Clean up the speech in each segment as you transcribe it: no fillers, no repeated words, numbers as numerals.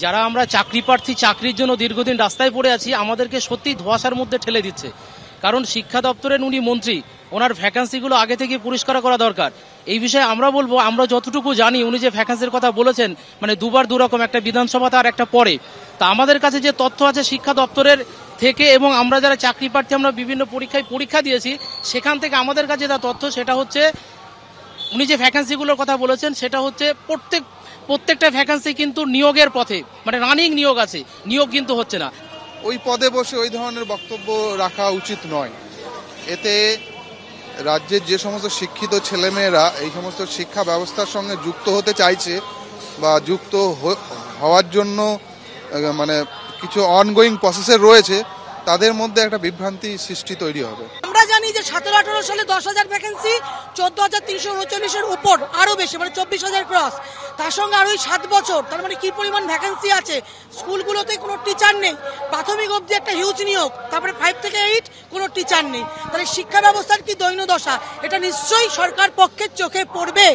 যারা আমরা চাকরি প্রার্থী, চাকরির জন্য দীর্ঘদিন রাস্তায় পড়ে আছি, আমাদেরকে সত্যি ধোঁয়াশার মধ্যে ঠেলে দিচ্ছে। কারণ শিক্ষা দপ্তরের উনি মন্ত্রী, ওনার ভ্যাকান্সিগুলো আগে থেকে পরিষ্কার করা দরকার। এই বিষয়ে আমরা বলবো, আমরা যতটুকু জানি উনি যে ভ্যাকান্সির কথা বলেছেন, মানে দুবার দুরকম, একটা বিধানসভাতে আর একটা পরে, তা আমাদের কাছে যে তথ্য আছে শিক্ষা দপ্তরের থেকে এবং আমরা যারা চাকরি প্রার্থী আমরা বিভিন্ন পরীক্ষা দিয়েছি, সেখান থেকে আমাদের কাছে যা তথ্য সেটা হচ্ছে উনি যে ভ্যাকান্সিগুলোর কথা বলেছেন সেটা হচ্ছে প্রত্যেকটা ভ্যাকান্সি কিন্তু নিয়োগের পথে, মানে রানিং নিয়োগ আছে, নিয়োগ কিন্তু হচ্ছে না। ওই পদে বসে ওই ধরনের বক্তব্য রাখা উচিত নয়। এতে রাজ্যের যে সমস্ত শিক্ষিত ছেলেমেয়েরা এই সমস্ত শিক্ষা ব্যবস্থার সঙ্গে যুক্ত হতে চাইছে বা যুক্ত হওয়ার জন্য মানে কিছু অনগোয়িং প্রসেসে রয়েছে, তাদের মধ্যে একটা বিভ্রান্তি সৃষ্টি তৈরি হবে। আমরা জানি যে 17-18 সালে 10,000 ভ্যাকেন্সি, 14,339-এর উপর, আরো বেশি, মানে 24,000 ক্রস। তার সঙ্গে আরো 7 বছর, তার মানে কি পরিমাণ ভ্যাকেন্সি আছে। স্কুলগুলোতে কোনো টিচার নেই, প্রাথমিক অবধি একটা হিউজ নিয়োগ, তারপরে 5 থেকে 8 কোনো টিচার নেই। তাহলে শিক্ষা ব্যবস্থার কি দৈন্যদশা, এটা নিশ্চয়ই সরকার পক্ষের চোখে পড়বে।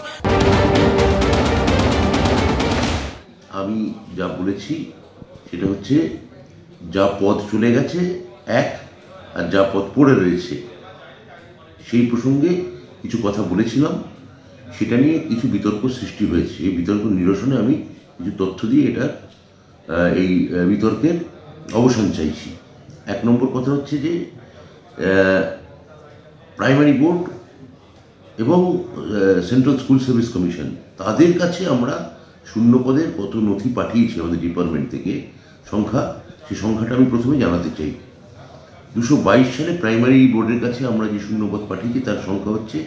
আমি যা বলেছি সেটা হচ্ছে, যা পদ চলে গেছে এক, আর যা পদ পড়ে রয়েছে সেই প্রসঙ্গে কিছু কথা বলেছিলাম। সেটা নিয়ে কিছু বিতর্ক সৃষ্টি হয়েছে। এই বিতর্ক নিরসনে আমি কিছু তথ্য দিয়ে এই বিতর্কের অবসান চাইছি। 1 নম্বর কথা হচ্ছে যে প্রাইমারি বোর্ড এবং সেন্ট্রাল স্কুল সার্ভিস কমিশন, তাদের কাছে আমরা শূন্যপদের কত নথি পাঠিয়েছি আমাদের ডিপার্টমেন্ট থেকে, সেই সংখ্যাটা আমি প্রথমে জানাতে চাই। 222 সালে প্রাইমারি বোর্ডের কাছে আমরা যে শূন্যপদ পাঠিয়েছি তার সংখ্যা হচ্ছে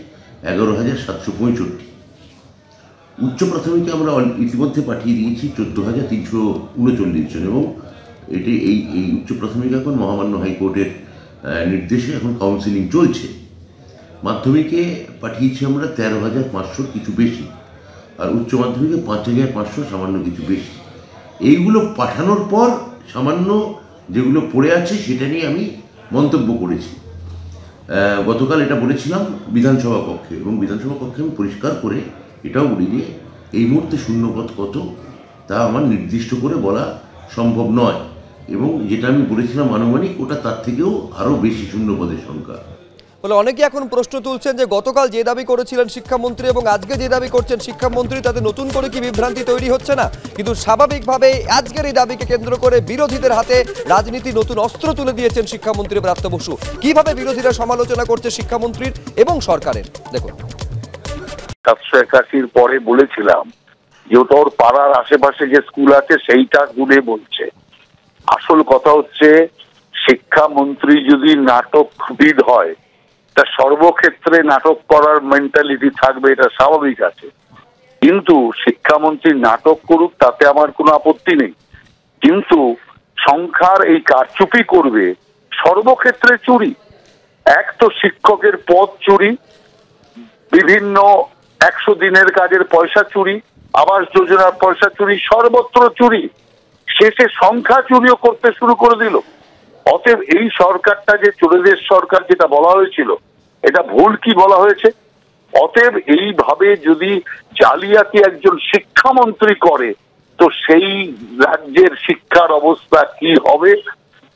11,765। উচ্চ প্রাথমিকে আমরা ইতিমধ্যে পাঠিয়ে দিয়েছি 14,339 জন, এবং এই উচ্চ প্রাথমিক এখন মহামান্য হাইকোর্টের নির্দেশে এখন কাউন্সিলিং চলছে। মাধ্যমিকে পাঠিয়েছি আমরা 13,500 কিছু বেশি, আর উচ্চ মাধ্যমিকে 5,500 সামান্য কিছু বেশি। এইগুলো পাঠানোর পর সামান্য যেগুলো পড়ে আছে সেটা নিয়ে আমি মন্তব্য করেছি। গতকাল এটা বলেছিলাম বিধানসভা কক্ষে, এবং বিধানসভা কক্ষে আমি পরিষ্কার করে এটাও বলি যে এই মুহূর্তে শূন্যপদ কত তা আমার নির্দিষ্ট করে বলা সম্ভব নয়, এবং যেটা আমি বলেছিলাম আনুমানিক, ওটা তার থেকেও আরও বেশি শূন্যপদের সংখ্যা। বলে অনেকে এখন প্রশ্ন তুলছেন যে গতকাল যে দাবি করেছিলেন শিক্ষামন্ত্রী এবং আজকে যে দাবি করছেন শিক্ষামন্ত্রী, তাতে নতুন করে কি বিভ্রান্তি তৈরি হচ্ছে না? কিন্তু স্বাভাবিকভাবে আজকের এই দাবিকে কেন্দ্র করে বিরোধীদের হাতে রাজনীতি নতুন অস্ত্র তুলে দিয়েছেন শিক্ষামন্ত্রী ব্রাত্য বসু। কিভাবে বিরোধীরা সমালোচনা করছে শিক্ষামন্ত্রীর এবং সরকারের, দেখুন। 781 পরে বলেছিলাম যে ওটা ওর পাড়ার আশেপাশে যে স্কুল আছে সেইটা গুলে বলছে। আসল কথা হচ্ছে, শিক্ষামন্ত্রী যদি নাটকবিদ হয় তা সর্বক্ষেত্রে নাটক করার মেন্টালিটি থাকবে, এটা স্বাভাবিক আছে। কিন্তু শিক্ষামন্ত্রী নাটক করুক, তাতে আমার কোনো আপত্তি নেই, কিন্তু সংখ্যার এই কারচুপি করবে, সর্বক্ষেত্রে চুরি। এক তো শিক্ষকের পদ চুরি, বিভিন্ন 100 দিনের কাজের পয়সা চুরি, আবাস যোজনার পয়সা চুরি, সর্বত্র চুরি, শেষে সংখ্যা চুরিও করতে শুরু করে দিল। অতএব এই সরকারটা যে চোরেদের সরকার যেটা বলা হয়েছিল, এটা ভুল কি বলা হয়েছে? অতএব এইভাবে যদি জালিয়াতি একজন শিক্ষামন্ত্রী করে, তো সেই রাজ্যের শিক্ষার অবস্থা কি হবে?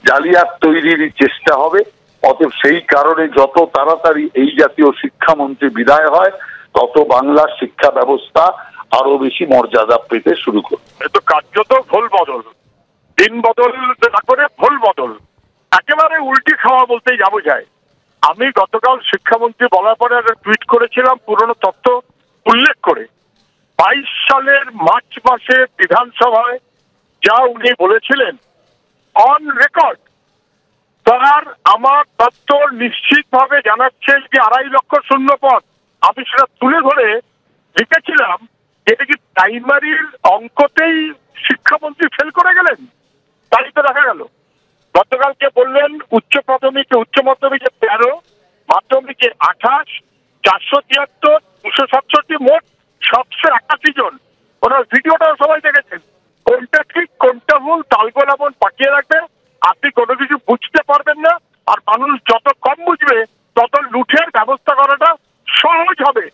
জালিয়াত তৈরির চেষ্টা হবে। অতএব সেই কারণে যত তাড়াতাড়ি এই জাতীয় শিক্ষামন্ত্রী বিদায় হয়, তত বাংলার শিক্ষা ব্যবস্থা আরো বেশি মর্যাদা পেতে শুরু করবে। তো কার্যত ভুল বদল, দিন বদল না করে ভুল বদল, একেবারে উল্টি খাওয়া বলতেই যাবো যায়। আমি গতকাল শিক্ষামন্ত্রী বলার পরে একটা টুইট করেছিলাম পুরনো তথ্য উল্লেখ করে। 22 সালের মার্চ মাসে বিধানসভায় যা উনি বলেছিলেন অন রেকর্ড, তার আমার তথ্য নিশ্চিতভাবে জানাচ্ছে যে 2.5 লক্ষ শূন্যপদ। আমি সেটা তুলে ধরে লিখেছিলাম, এটা কি প্রাইমারির অঙ্কতেই শিক্ষামন্ত্রী ফেল করে গেলেন? তাই তো দেখা গেল। গতকালকে বললেন উচ্চ মাধ্যমিকে 13, মাধ্যমিকে 28, 473, 267, মোট 781 জন। ওনার ভিডিওটাও সবাই দেখে